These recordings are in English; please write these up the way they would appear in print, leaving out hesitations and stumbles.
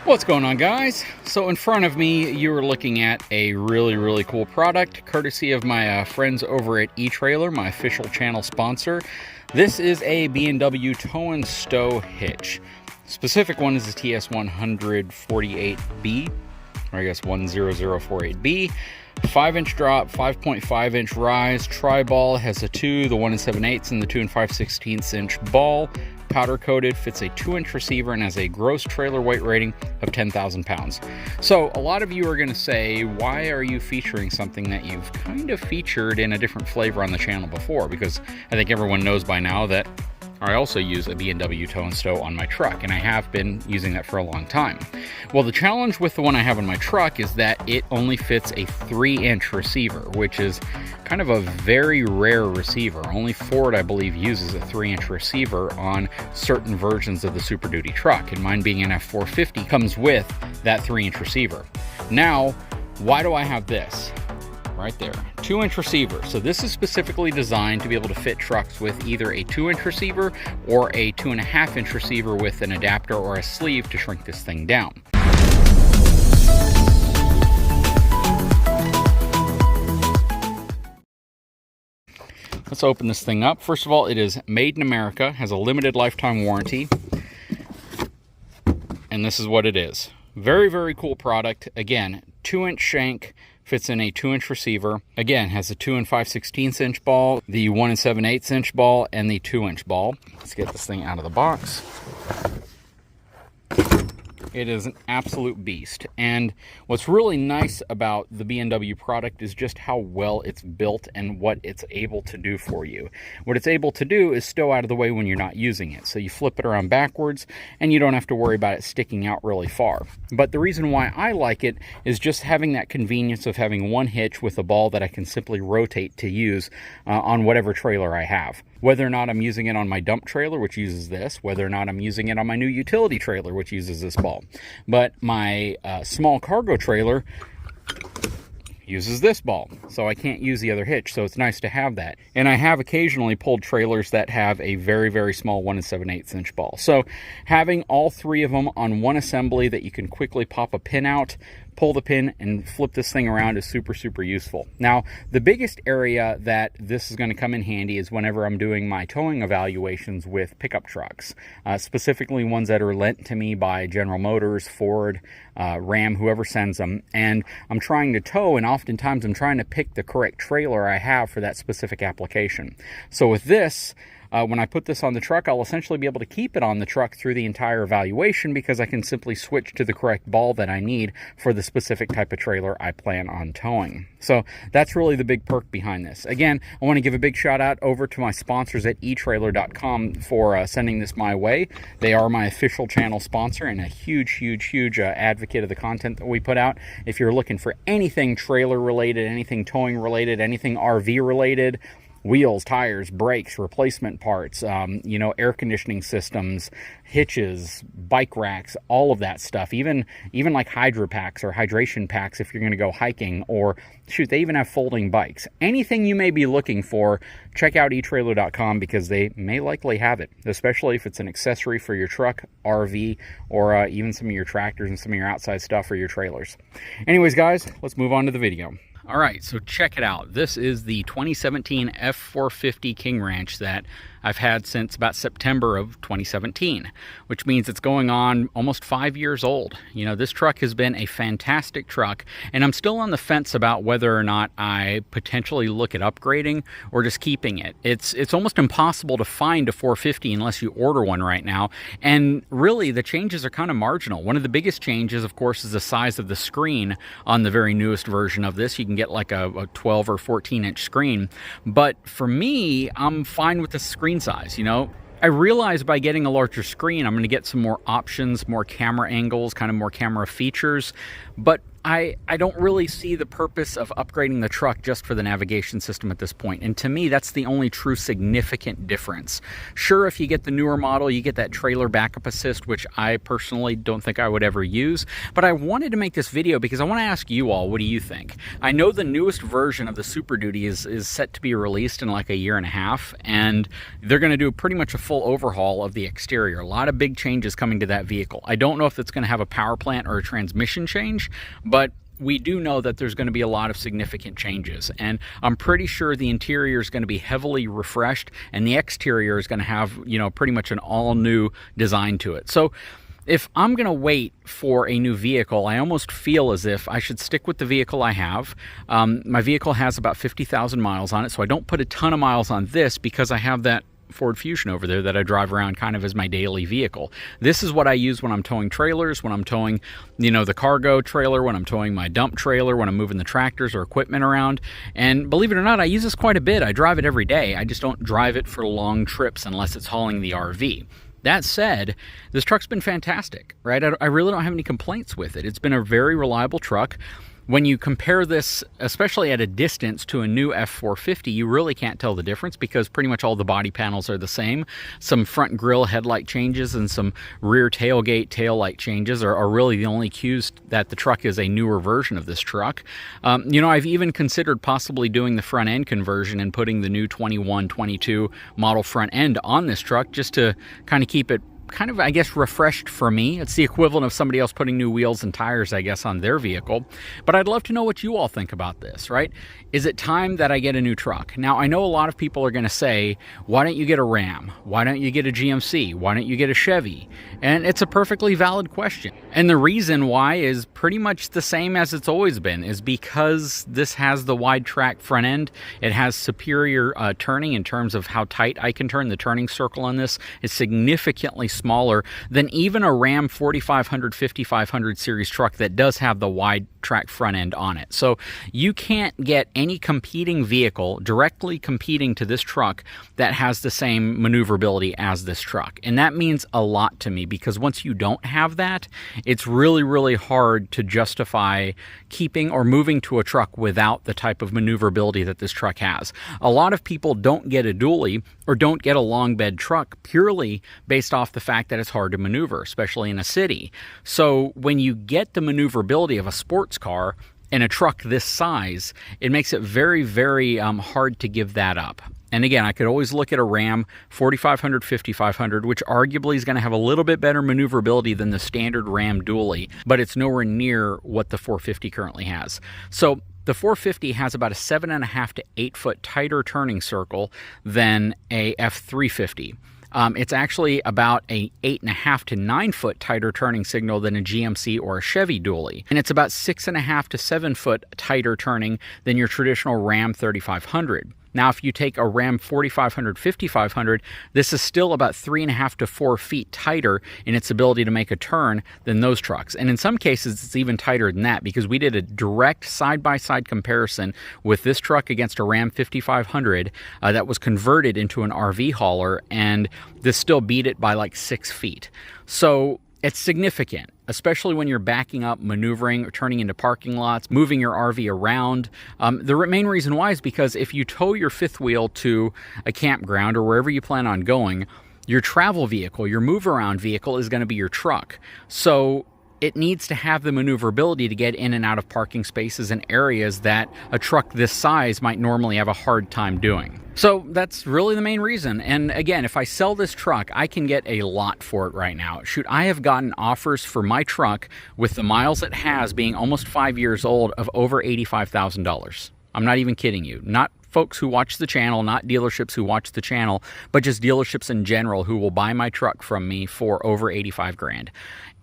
What's going on, guys? So in front of me, you are looking at a really cool product, courtesy of my friends over at eTrailer, my official channel sponsor. This is a B&W Tow and Stow hitch. Specific one is the TS148B, or I guess 10048B. 5-inch drop, 5.5-inch rise, tri-ball, has a 2, the 1 7/8 and the 2 5/16 inch ball. Powder coated, fits a 2-inch receiver, and has a gross trailer weight rating of 10,000 pounds. So a lot of you are going to say, why are you featuring something that you've kind of featured in a different flavor on the channel before? Because I think everyone knows by now that I also use a B&W Tow and Stow on my truck, and I have been using that for a long time. Well, the challenge with the one I have on my truck is that it only fits a 3-inch receiver, which is kind of a very rare receiver. Only Ford, I believe, uses a 3-inch receiver on certain versions of the Super Duty truck, and mine being an F450 comes with that 3-inch receiver. Now, why do I have this? Right there, 2-inch receiver. So this is specifically designed to be able to fit trucks with either a 2-inch receiver or a 2.5-inch receiver with an adapter or a sleeve to shrink this thing down. Let's open this thing up. First of all, it is made in America, has a limited lifetime warranty, and this is what it is. Very cool product. Again, 2-inch shank, fits in a 2-inch receiver. Again, has a 2 5/16 inch ball, the 1 7/8 inch ball, and the 2-inch ball. Let's get this thing out of the box. It is an absolute beast. And what's really nice about the B&W product is just how well it's built and what it's able to do for you. What it's able to do is stow out of the way when you're not using it. So you flip it around backwards and you don't have to worry about it sticking out really far. But the reason why I like it is just having that convenience of having one hitch with a ball that I can simply rotate to use on whatever trailer I have. Whether or not I'm using it on my dump trailer, which uses this, whether or not I'm using it on my new utility trailer, which uses this ball. But my small cargo trailer uses this ball, so I can't use the other hitch, so it's nice to have that. And I have occasionally pulled trailers that have a very small 1 7/8 inch ball. So having all three of them on one assembly that you can quickly pop a pin out, pull the pin, and flip this thing around is super useful. Now, the biggest area that this is going to come in handy is whenever I'm doing my towing evaluations with pickup trucks, specifically ones that are lent to me by General Motors, Ford, Ram, whoever sends them, and I'm trying to tow, and oftentimes I'm trying to pick the correct trailer I have for that specific application. So with this, when I put this on the truck, I'll essentially be able to keep it on the truck through the entire evaluation because I can simply switch to the correct ball that I need for the specific type of trailer I plan on towing. So that's really the big perk behind this. Again, I want to give a big shout out over to my sponsors at etrailer.com for sending this my way. They are my official channel sponsor and a huge advocate of the content that we put out. If you're looking for anything trailer related, anything towing related, anything RV related, wheels, tires, brakes, replacement parts, air conditioning systems, hitches, bike racks, all of that stuff, even like hydro packs or hydration packs if you're going to go hiking, or shoot, they even have folding bikes. Anything you may be looking for, check out etrailer.com because they may likely have it, especially if it's an accessory for your truck, RV, or even some of your tractors and some of your outside stuff for your trailers. Anyways, guys, let's move on to the video. All right, so check it out. This is the 2017 F450 King Ranch that I've had since about September of 2017, which means it's going on almost 5 years old. You know, this truck has been a fantastic truck, and I'm still on the fence about whether or not I potentially look at upgrading or just keeping it. It's almost impossible to find a 450 unless you order one right now, and really the changes are kind of marginal. One of the biggest changes, of course, is the size of the screen on the very newest version of this. You can get like a 12 or 14-inch screen, but for me, I'm fine with the screen size. You know, I realize by getting a larger screen, I'm going to get some more options, more camera angles, kind of more camera features. But I don't really see the purpose of upgrading the truck just for the navigation system at this point. And to me, that's the only true significant difference. Sure, if you get the newer model, you get that trailer backup assist, which I personally don't think I would ever use. But I wanted to make this video because I want to ask you all, what do you think? I know the newest version of the Super Duty is set to be released in like a year and a half, and they're going to do pretty much a full overhaul of the exterior. A lot of big changes coming to that vehicle. I don't know if it's going to have a power plant or a transmission change, but we do know that there's going to be a lot of significant changes, and I'm pretty sure the interior is going to be heavily refreshed and the exterior is going to have, you know, pretty much an all new design to it. So if I'm going to wait for a new vehicle, I almost feel as if I should stick with the vehicle I have. My vehicle has about 50,000 miles on it, so I don't put a ton of miles on this because I have that Ford Fusion over there that I drive around kind of as my daily vehicle. This is what I use when I'm towing trailers, when I'm towing, you know, the cargo trailer, when I'm towing my dump trailer, when I'm moving the tractors or equipment around. And believe it or not, I use this quite a bit. I drive it every day. I just don't drive it for long trips unless it's hauling the RV. That said, this truck's been fantastic, right? I really don't have any complaints with it. It's been a very reliable truck. When you compare this, especially at a distance, to a new F450, you really can't tell the difference because pretty much all the body panels are the same. Some front grille headlight changes and some rear tailgate taillight changes are really the only cues that the truck is a newer version of this truck. You know, I've even considered possibly doing the front end conversion and putting the new 21, 22 model front end on this truck just to kind of keep it kind of, I guess, refreshed for me. It's the equivalent of somebody else putting new wheels and tires, I guess, on their vehicle. But I'd love to know what you all think about this, right? Is it time that I get a new truck? Now, I know a lot of people are going to say, why don't you get a Ram? Why don't you get a GMC? Why don't you get a Chevy? And it's a perfectly valid question. And the reason why is pretty much the same as it's always been, is because this has the wide track front end. It has superior turning in terms of how tight I can turn. The turning circle on this is significantly smaller than even a Ram 4500, 5500 series truck that does have the wide track front end on it. So you can't get any competing vehicle directly competing to this truck that has the same maneuverability as this truck. And that means a lot to me because once you don't have that, it's really, really hard to justify keeping or moving to a truck without the type of maneuverability that this truck has. A lot of people don't get a dually or don't get a long bed truck purely based off the fact that it's hard to maneuver, especially in a city. So when you get the maneuverability of a sports car in a truck this size, it makes it very, very hard to give that up. And again, I could always look at a Ram 4500, 5500, which arguably is going to have a little bit better maneuverability than the standard Ram dually, but it's nowhere near what the 450 currently has. So the 450 has about a 7.5 to 8 foot tighter turning circle than a F350. It's actually about a 8.5 to 9 foot tighter turning signal than a GMC or a Chevy dually. And it's about 6.5 to 7 foot tighter turning than your traditional Ram 3500. Now, if you take a Ram 4500, 5500, this is still about 3.5 to 4 feet tighter in its ability to make a turn than those trucks. And in some cases, it's even tighter than that because we did a direct side-by-side comparison with this truck against a Ram 5500 that was converted into an RV hauler, and this still beat it by like 6 feet. So it's significant, especially when you're backing up, maneuvering, or turning into parking lots, moving your RV around. The main reason why is because if you tow your fifth wheel to a campground or wherever you plan on going, your travel vehicle, your move-around vehicle is going to be your truck. So it needs to have the maneuverability to get in and out of parking spaces and areas that a truck this size might normally have a hard time doing. So that's really the main reason. And again, if I sell this truck, I can get a lot for it right now. Shoot, I have gotten offers for my truck with the miles it has being almost 5 years old of over $85,000. I'm not even kidding you. Not folks who watch the channel, not dealerships who watch the channel, but just dealerships in general who will buy my truck from me for over 85 grand.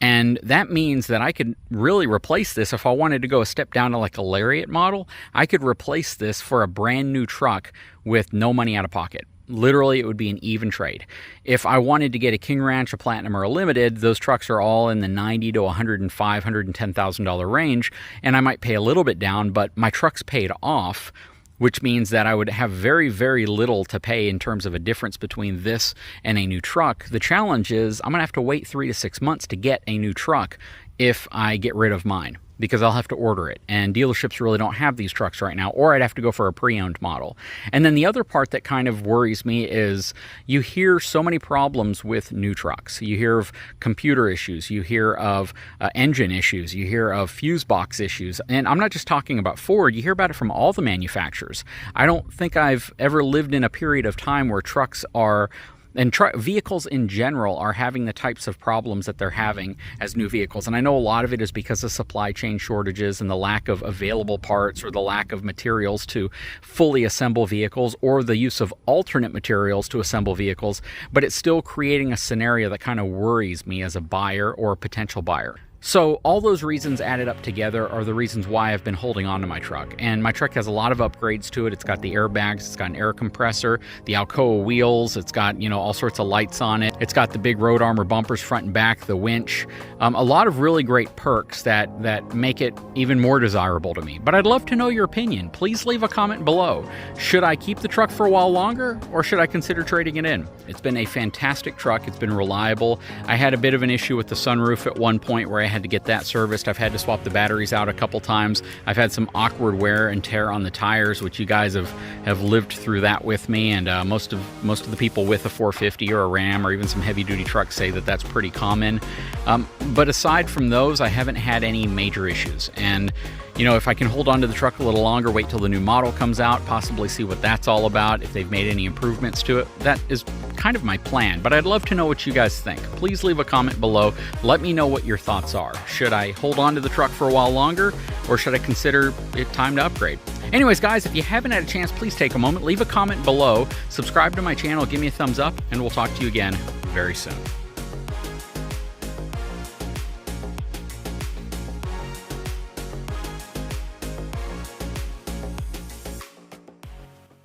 And that means that I could really replace this. If I wanted to go a step down to like a Lariat model, I could replace this for a brand new truck with no money out of pocket. Literally, it would be an even trade. If I wanted to get a King Ranch, a Platinum, or a Limited, those trucks are all in the $90,000 to $105,000, $110,000 range, and I might pay a little bit down, but my truck's paid off, which means that I would have very, very little to pay in terms of a difference between this and a new truck. The challenge is I'm going to have to wait 3 to 6 months to get a new truck if I get rid of mine. because I'll have to order it, and dealerships really don't have these trucks right now, or I'd have to go for a pre-owned model. And then the other part that kind of worries me is you hear so many problems with new trucks. You hear of computer issues, you hear of engine issues, you hear of fuse box issues, and I'm not just talking about Ford, you hear about it from all the manufacturers. I don't think I've ever lived in a period of time where trucks are vehicles in general are having the types of problems that they're having as new vehicles. And I know a lot of it is because of supply chain shortages and the lack of available parts, or the lack of materials to fully assemble vehicles, or the use of alternate materials to assemble vehicles, but it's still creating a scenario that kind of worries me as a buyer or a potential buyer. So all those reasons added up together are the reasons why I've been holding on to my truck. And my truck has a lot of upgrades to it. It's got the airbags, it's got an air compressor, the Alcoa wheels, it's got, you know, all sorts of lights on it. It's got the big road armor bumpers front and back, the winch, a lot of really great perks that make it even more desirable to me. But I'd love to know your opinion. Please leave a comment below. Should I keep the truck for a while longer, or should I consider trading it in? It's been a fantastic truck. It's been reliable. I had a bit of an issue with the sunroof at one point where I had to get that serviced. I've had to swap the batteries out a couple times. I've had some awkward wear and tear on the tires, which you guys have lived through that with me, and most of the people with a 450 or a Ram or even some heavy duty trucks say that that's pretty common. But aside from those, I haven't had any major issues. And you know, if I can hold on to the truck a little longer, wait till the new model comes out, possibly see what that's all about, if they've made any improvements to it, that is kind of my plan. But I'd love to know what you guys think. Please leave a comment below. Let me know what your thoughts are. Should I hold on to the truck for a while longer, or should I consider it time to upgrade? Anyways, guys, if you haven't had a chance, please take a moment, leave a comment below, subscribe to my channel, give me a thumbs up, and we'll talk to you again very soon.